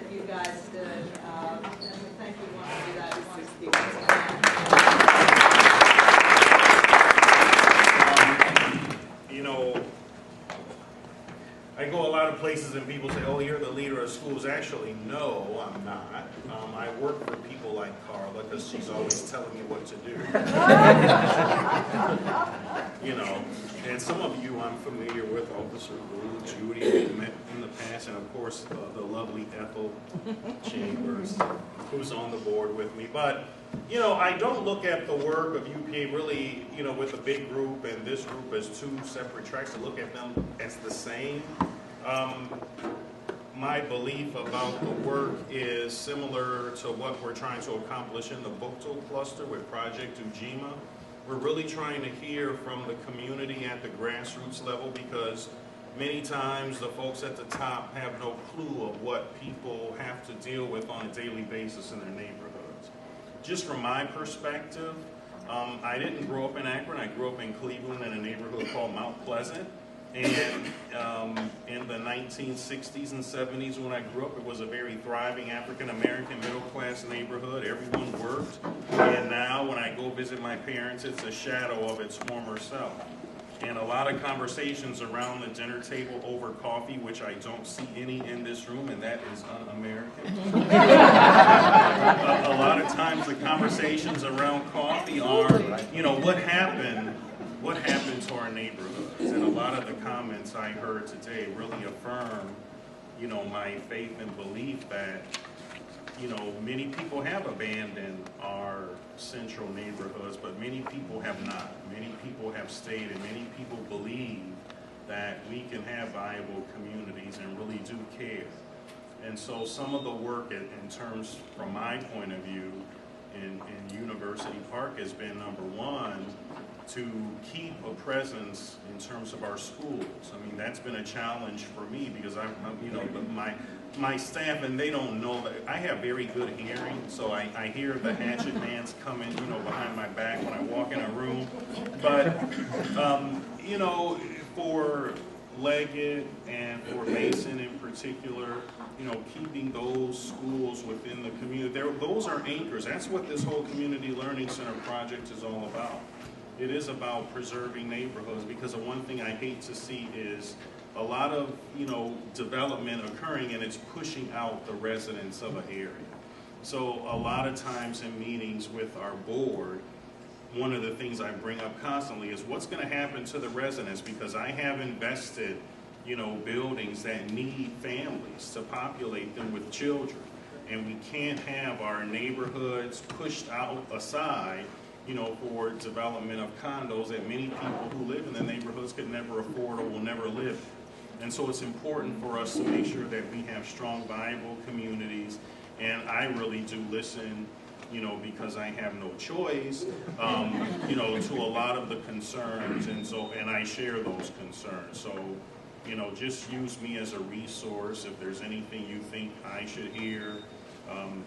that you guys did, and we thank you want to do that. You want to speak You know, I go a lot of places and people say, oh, you're the leader of schools. Actually, no, I'm not. I work for people like Carla because she's always telling me what to do. You know, and some of you I'm familiar with, Officer Blue, Judy, we've met in the past, and of course the lovely Ethel Chambers, who's on the board with me. But, you know, I don't look at the work of UPA really, you know, with a big group and this group as two separate tracks, to look at them as the same. My belief about the work is similar to what we're trying to accomplish in the Bukto cluster with Project Ujima. We're really trying to hear from the community at the grassroots level, because many times the folks at the top have no clue of what people have to deal with on a daily basis in their neighborhoods. Just from my perspective, I didn't grow up in Akron. I grew up in Cleveland in a neighborhood called Mount Pleasant. And in the 1960s and 70s when I grew up, it was a very thriving African-American middle-class neighborhood. Everyone worked. And now when I go visit my parents, it's a shadow of its former self. And a lot of conversations around the dinner table over coffee, which I don't see any in this room, and that is un-American. A lot of times the conversations around coffee are, you know, what happened to our neighborhoods? And a lot of the comments I heard today really affirm, you know, my faith and belief that, you know, many people have abandoned our central neighborhoods, but many people have not. Many people have stayed, and many people believe that we can have viable communities and really do care. And so some of the work in terms, from my point of view, in University Park has been, number one, to keep a presence in terms of our schools. I mean, that's been a challenge for me, because I'm you know, my staff, and they don't know that I have very good hearing, so I hear the hatchet man's coming, you know, behind my back when I walk in a room. But you know, for Leggett and for Mason in particular, you know, keeping those schools within the community, those are anchors. That's what this whole Community Learning Center project is all about. It is about preserving neighborhoods, because the one thing I hate to see is a lot of, you know, development occurring, and it's pushing out the residents of an area. So a lot of times in meetings with our board, one of the things I bring up constantly is what's going to happen to the residents, because I have invested, you know, buildings that need families to populate them with children, and we can't have our neighborhoods pushed out aside, you know, for development of condos that many people who live in the neighborhoods could never afford or will never live in. And so it's important for us to make sure that we have strong, viable communities. And I really do listen, you know, because I have no choice, you know, to a lot of the concerns, and I share those concerns. So, you know, just use me as a resource. If there's anything you think I should hear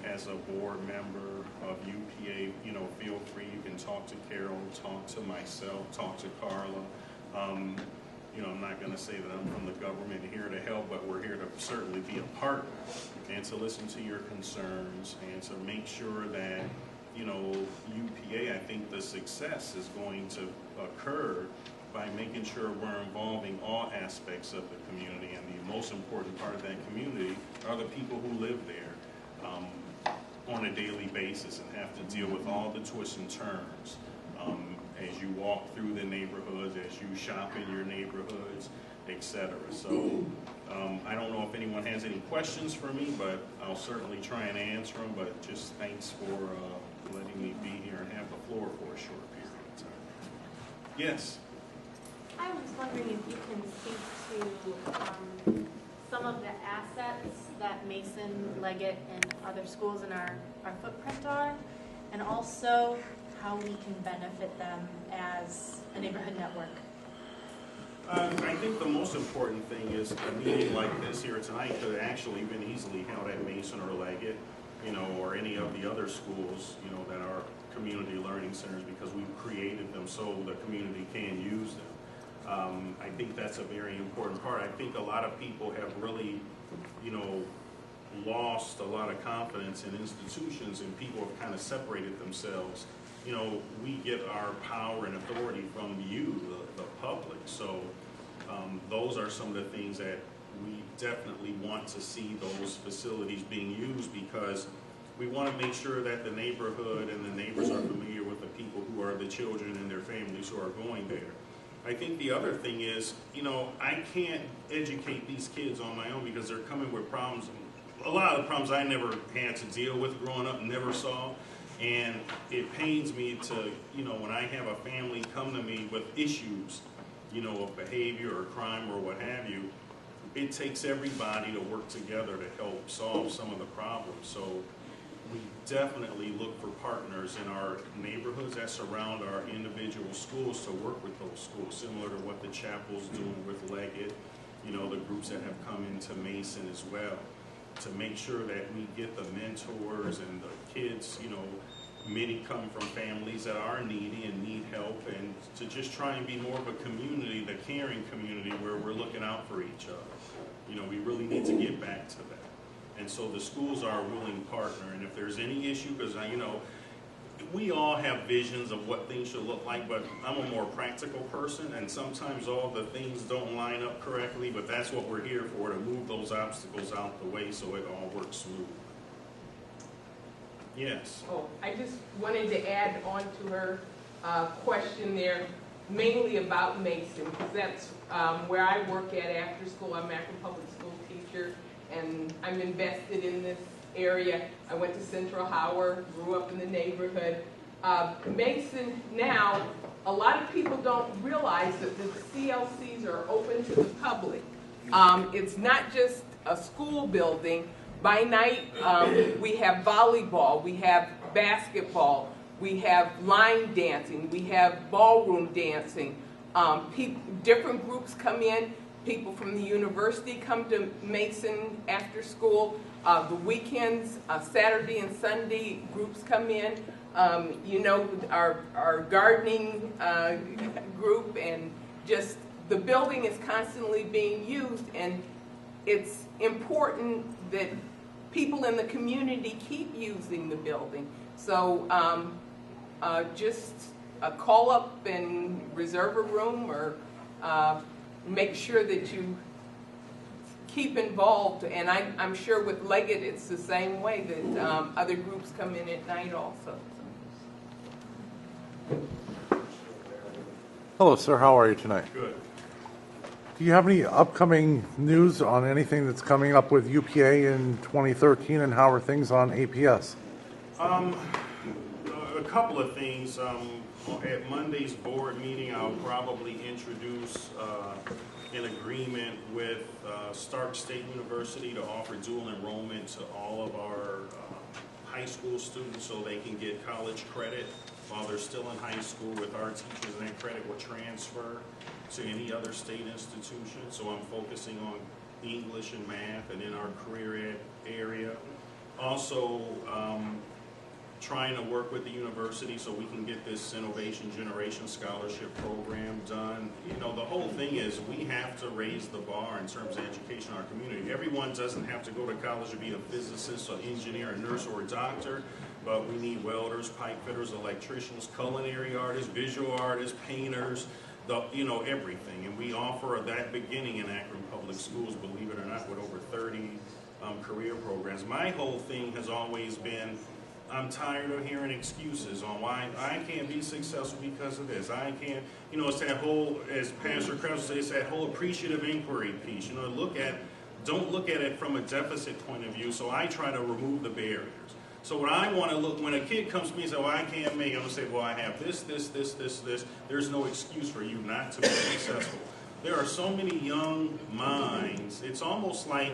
as a board member of UPA, you know, feel free. You can talk to Carol, talk to myself, talk to Carla. You know, I'm not going to say that I'm from the government here to help, but we're here to certainly be a partner and to listen to your concerns and to make sure that, you know, UPA, I think the success is going to occur by making sure we're involving all aspects of the community, and the most important part of that community are the people who live there on a daily basis and have to deal with all the twists and turns as you walk through the neighborhoods, as you shop in your neighborhoods, etc. So I don't know if anyone has any questions for me, but I'll certainly try and answer them. But just thanks for letting me be here and have the floor for a short period of time. Yes? I was wondering if you can speak to some of the assets that Mason, Leggett, and other schools in our footprint are, and also how we can benefit them as a neighborhood network. I think the most important thing is a meeting like this here tonight could have actually been easily held at Mason or Leggett, you know, or any of the other schools, you know, that are community learning centers, because we've created them so the community can use them. I think that's a very important part. I think a lot of people have really, you know, lost a lot of confidence in institutions, and people have kind of separated themselves. You know, we get our power and authority from you, the public. So those are some of the things that we definitely want to see those facilities being used, because we want to make sure that the neighborhood and the neighbors are familiar with the people who are the children and their families who are going there. I think the other thing is, you know, I can't educate these kids on my own because they're coming with problems. A lot of the problems I never had to deal with growing up, never saw. And it pains me to, you know, when I have a family come to me with issues, you know, of behavior or crime or what have you, it takes everybody to work together to help solve some of the problems. So we definitely look for partners in our neighborhoods that surround our individual schools to work with those schools, similar to what the chapel's doing with Leggett, you know, the groups that have come into Mason as well, to make sure that we get the mentors and the kids, you know, many come from families that are needy and need help, and to just try and be more of a community, the caring community, where we're looking out for each other. You know, we really need to get back to that. And so the schools are a willing partner, and if there's any issue, because, you know, we all have visions of what things should look like, but I'm a more practical person, and sometimes all the things don't line up correctly, but that's what we're here for, to move those obstacles out the way so it all works smoothly. Yes? Oh, I just wanted to add on to her question there, mainly about Mason, because that's where I work at after school. I'm an Akron public school teacher, and I'm invested in this area. I went to Central Howard, grew up in the neighborhood. Mason now, a lot of people don't realize that the CLCs are open to the public. It's not just a school building. By night, we have volleyball, we have basketball, we have line dancing, we have ballroom dancing. Different groups come in. People from the university come to Mason after school. The weekends, Saturday and Sunday, groups come in. You know, our gardening group, and just the building is constantly being used, and it's important that people in the community keep using the building. So just call up and reserve a room, or make sure that you keep involved. And I'm sure with Leggett it's the same way, that other groups come in at night also. Hello, sir. How are you tonight? Good. Do you have any upcoming news on anything that's coming up with UPA in 2013, and how are things on APS? A couple of things. At Monday's board meeting, I'll probably introduce an agreement with Stark State University to offer dual enrollment to all of our high school students, so they can get college credit while they're still in high school with our teachers, and that credit will transfer to any other state institution. So I'm focusing on English and math and in our career ed area. Also, trying to work with the university so we can get this Innovation Generation Scholarship Program done. You know, the whole thing is we have to raise the bar in terms of education in our community. Everyone doesn't have to go to college to be a physicist, or engineer, a nurse, or a doctor, but we need welders, pipe fitters, electricians, culinary artists, visual artists, painters, you know, everything. And we offer that beginning in Akron Public Schools, believe it or not, with over 30 career programs. My whole thing has always been, I'm tired of hearing excuses on why I can't be successful because of this. I can't, you know, it's that whole, as Pastor Krause says, it's that whole appreciative inquiry piece. You know, don't look at it from a deficit point of view. So I try to remove the barriers. So what I want to look, when a kid comes to me and says, well, I can't make it, I'm going to say, well, I have this. There's no excuse for you not to be successful. There are so many young minds. It's almost like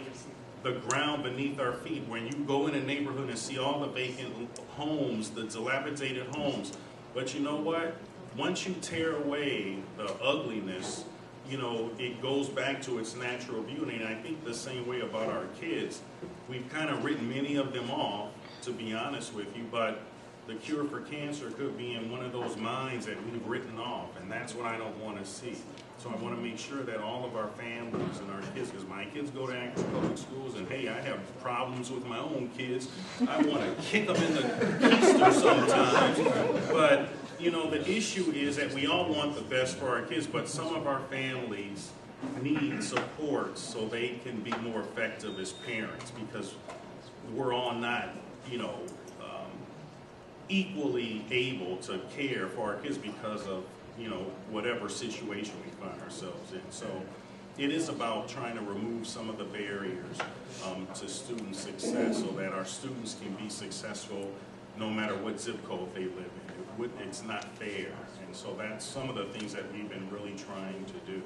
the ground beneath our feet when you go in a neighborhood and see all the vacant homes, the dilapidated homes. But you know what? Once you tear away the ugliness, you know, it goes back to its natural beauty. And I think the same way about our kids. We've kind of written many of them off, to be honest with you, but the cure for cancer could be in one of those minds that we've written off, and that's what I don't want to see. So I want to make sure that all of our families and our kids, because my kids go to Akron public schools, and hey, I have problems with my own kids. I want to kick them in the keister sometimes. But, you know, the issue is that we all want the best for our kids, but some of our families need support so they can be more effective as parents, because we're all not, you know, equally able to care for our kids because of, you know, whatever situation we find ourselves in. So it is about trying to remove some of the barriers to student success so that our students can be successful no matter what zip code they live in. It's not fair. And so that's some of the things that we've been really trying to do.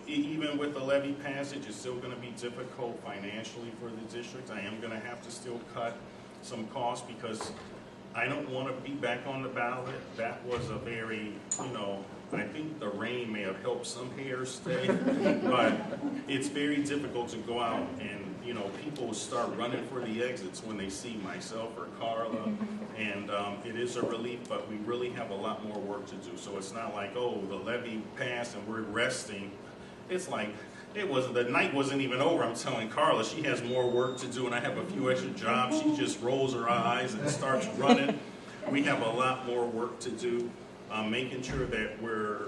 Even with the levy passage, it's still going to be difficult financially for the district. I am going to have to still cut some costs because I don't want to be back on the ballot. That was a very, you know, I think the rain may have helped some hairs stay, but it's very difficult to go out and, you know, people start running for the exits when they see myself or Carla, and it is a relief, but we really have a lot more work to do. So it's not like, oh, the levy passed and we're resting. It's like, the night wasn't even over. I'm telling Carla she has more work to do and I have a few extra jobs. She just rolls her eyes and starts running. We have a lot more work to do, making sure that we're,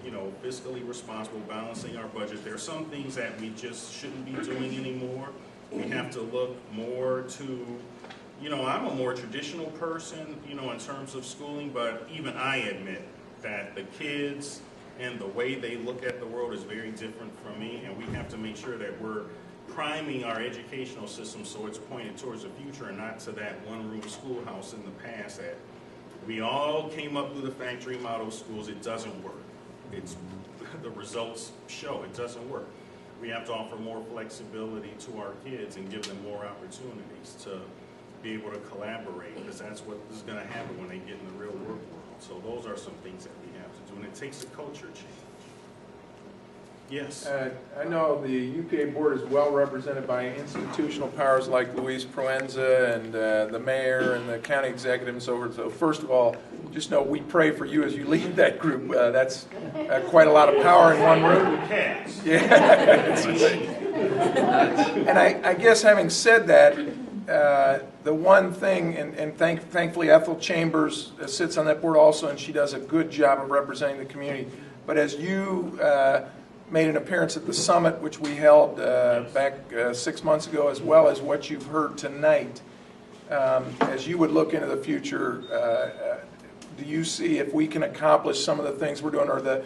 you know, fiscally responsible, balancing our budget. There are some things that we just shouldn't be doing anymore. We have to look more to, you know, I'm a more traditional person, you know, in terms of schooling, but even I admit that the kids and the way they look at the world is very different from me, and we have to make sure that we're priming our educational system so it's pointed towards the future and not to that one-room schoolhouse in the past that we all came up through the factory model schools. It doesn't work. The results show it doesn't work. We have to offer more flexibility to our kids and give them more opportunities to be able to collaborate, because that's what is going to happen when they get in the real work world. So those are some things that we have to do, and it takes a culture change. Yes? I know the UPA board is well represented by institutional powers like Luis Proenza and the mayor and the county executive and so forth. So first of all, just know we pray for you as you lead that group. That's quite a lot of power in one room. Yeah. And I guess having said that, the one thing, and thankfully Ethel Chambers sits on that board also, and she does a good job of representing the community. But as you made an appearance at the summit, which we held back 6 months ago, as well as what you've heard tonight, as you would look into the future, do you see if we can accomplish some of the things we're doing, or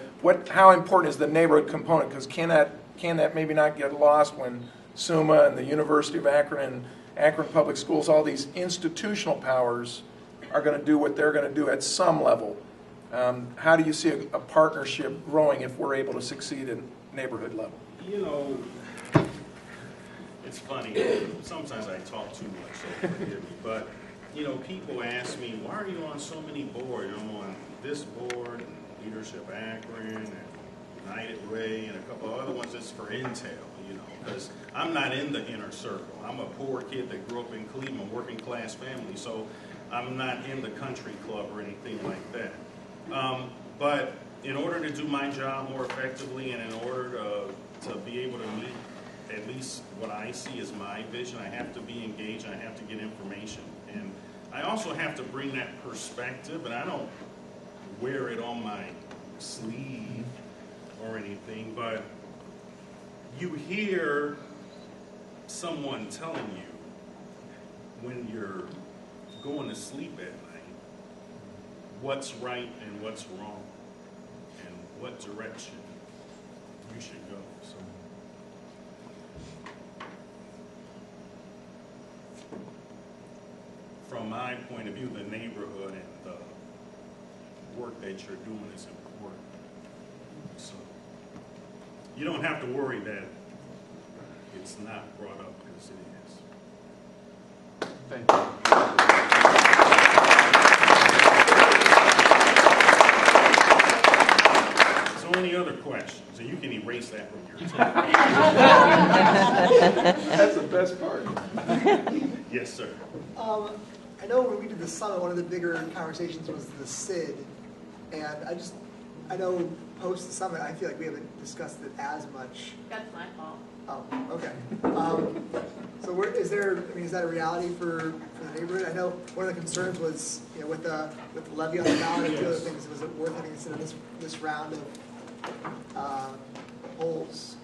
how important is the neighborhood component? Because can that maybe not get lost when SUMA and the University of Akron and Akron Public Schools, all these institutional powers are going to do what they're going to do at some level? How do you see a partnership growing if we're able to succeed at neighborhood level? You know, it's funny. Sometimes I talk too much, so forgive me. But, you know, people ask me, why are you on so many boards? I'm on this board, and Leadership Akron, and United Way, and a couple of other ones that's for Intel, you know, because I'm not in the inner circle. I'm a poor kid that grew up in Cleveland, working class family, so I'm not in the country club or anything like that. But in order to do my job more effectively and in order to be able to meet at least what I see as my vision, I have to be engaged, I have to get information. And I also have to bring that perspective, and I don't wear it on my sleeve or anything, but you hear someone telling you when you're going to sleep at night what's right and what's wrong and what direction you should go. So from my point of view, the neighborhood and the work that you're doing is important. So you don't have to worry that it's not brought up, because it is. Thank you. So any other questions? So you can erase that from your tape. That's the best part. Yes, sir. I I know when we did the summit, one of the bigger conversations was the SID, and I know post the summit, I feel like we haven't discussed it as much. That's my fault. Oh, okay. So is that a reality for the neighborhood? I know one of the concerns was, with the levy on the ballot and a few other things, was it worth having considered this round of polls?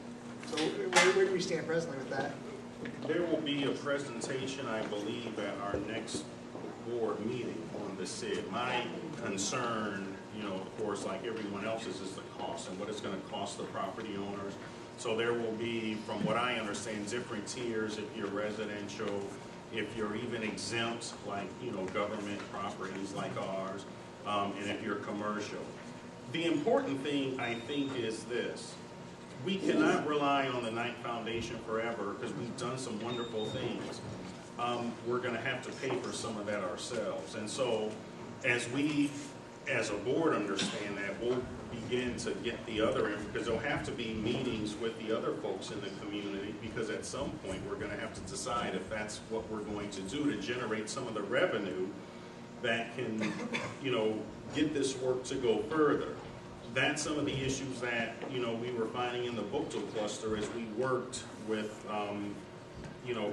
So where do we stand presently with that? There will be a presentation, I believe, at our next board meeting on the SID. My concern, of course, like everyone else's, is the cost and what it's going to cost the property owners. So there will be, from what I understand, different tiers if you're residential, if you're even exempt, like, government properties like ours, and if you're commercial. The important thing, I think, is this. We cannot rely on the Knight Foundation forever because we've done some wonderful things. We're going to have to pay for some of that ourselves. And so as we, as a board, understand that, we'll begin to get the other, because there'll have to be meetings with the other folks in the community, because at some point we're going to have to decide if that's what we're going to do to generate some of the revenue that can, get this work to go further. That's some of the issues that, we were finding in the Bookto cluster as we worked with,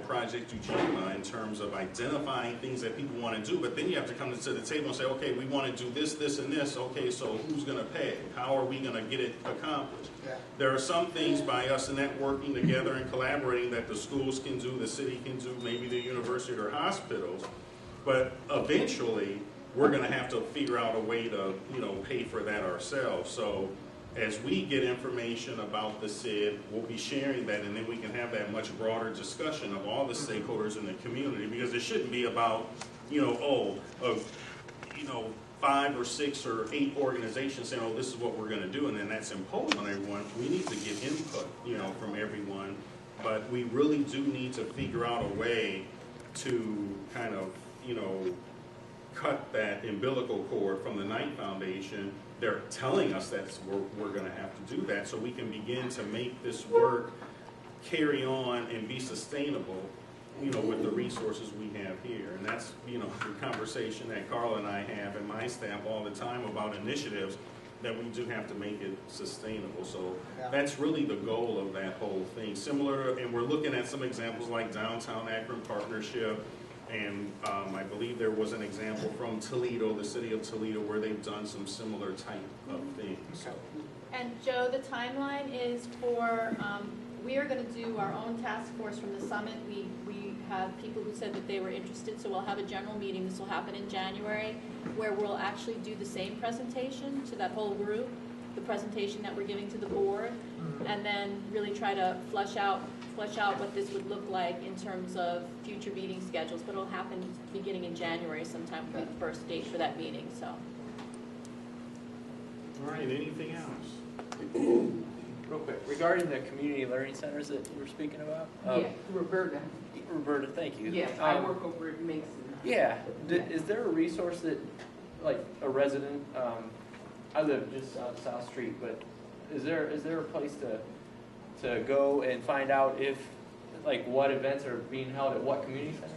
Project Ujima in terms of identifying things that people want to do, but then you have to come to the table and say, okay, we want to do this, this, and this. Okay, so who's going to pay? How are we going to get it accomplished? Yeah. There are some things by us networking together and collaborating that the schools can do, the city can do, maybe the university or hospitals, but eventually we're going to have to figure out a way to, pay for that ourselves. So as we get information about the SID, we'll be sharing that, and then we can have that much broader discussion of all the stakeholders in the community, because it shouldn't be about, 5 or 6 or 8 organizations saying, oh, this is what we're going to do, and then that's imposed on everyone. We need to get input, from everyone, but we really do need to figure out a way to kind of, cut that umbilical cord from the Knight Foundation. They're telling us that we're going to have to do that, so we can begin to make this work carry on and be sustainable, with the resources we have here. And that's, the conversation that Carla and I have and my staff all the time about initiatives that we do have to make it sustainable. So that's really the goal of that whole thing. Similar, and we're looking at some examples like Downtown Akron Partnership, and I believe there was an example from Toledo, the city of Toledo, where they've done some similar type of things. So. And Joe, the timeline is for, we are going to do our own task force from the summit. We have people who said that they were interested, so we'll have a general meeting. This will happen in January, where we'll actually do the same presentation to that whole group, the presentation that we're giving to the board, and then really try to flesh out what this would look like in terms of future meeting schedules. But it'll happen beginning in January sometime, will be the first date for that meeting. So. All right, anything else? Real quick, regarding the community learning centers that you were speaking about? Yeah, Roberta. Roberta, thank you. Yes, I work over at Mason. Yeah. Is there a resource that, like a resident, I live just on South Street, but is there a place to go and find out if, like, what events are being held at what community center?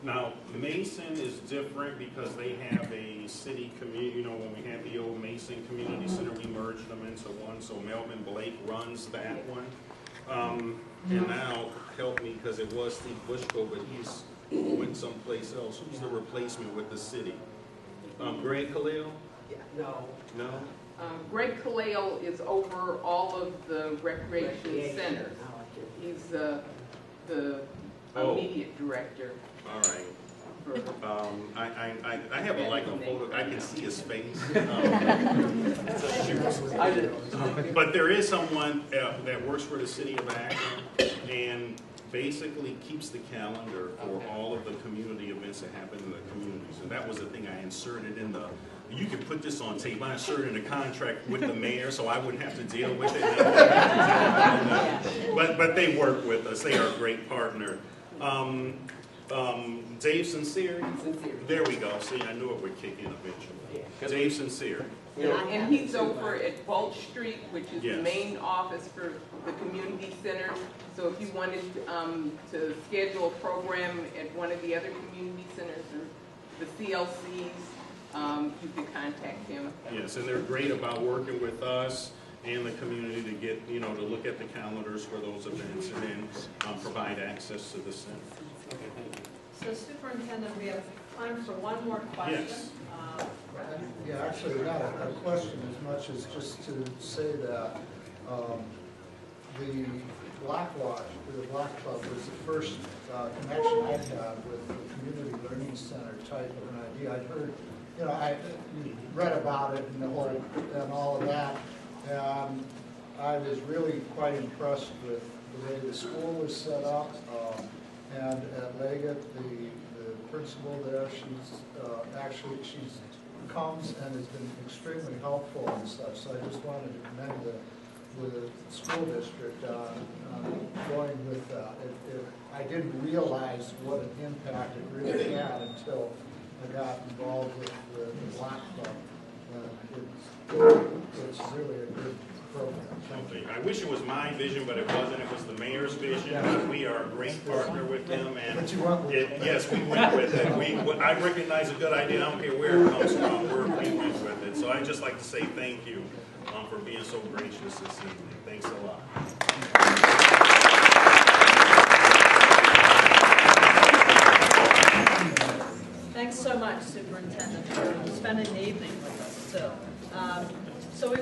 Now, Mason is different because they have a city community. When we had the old Mason Community Center, we merged them into one. So Melvin Blake runs that one. And now, help me, because it was Steve Bushko, but he's went someplace else. Who's the replacement with the city? Greg Khalil? Yeah. No. No? Greg Khalil is over all of the recreation centers. He's the immediate director. All right. I have a photo. I can see his face. But there is someone that works for the city of Akron and basically keeps the calendar for all of the community events that happen in the communities. And that was the thing I inserted in the. You can put this on tape. I inserted in the contract with the mayor, so I wouldn't have to deal with it. But they work with us. They are a great partner. Dave Sincere. There we go. See, I knew it would kick in eventually. Dave Sincere. And he's over at Bulch Street, which is the main office for the community center. So if you wanted to schedule a program at one of the other community centers or the CLCs, you can contact him. Yes, and they're great about working with us and the community to get, you know, to look at the calendars for those events and then provide access to the center. So Superintendent, we have time for one more question. Yes. Yeah, actually, not a question as much as just to say that the Black Club was the first connection I had with the Community Learning Center type of an idea. I'd heard, you know, I read about it and all of that, and I was really quite impressed with the way the school was set up. And at Leggett, the principal there, she comes and has been extremely helpful and such. So I just wanted to commend the school district on going with that. I didn't realize what an impact it really had until I got involved with the Black Club. It's really a good program. I wish it was my vision, but it wasn't. It was the mayor's vision. And we are a great partner with them, and yes, we went with it. I recognize a good idea. I don't care where it comes from. We went with it. So I'd just like to say thank you for being so gracious this evening. Thanks a lot. Thanks so much, Superintendent, for spending the evening with us, too. So we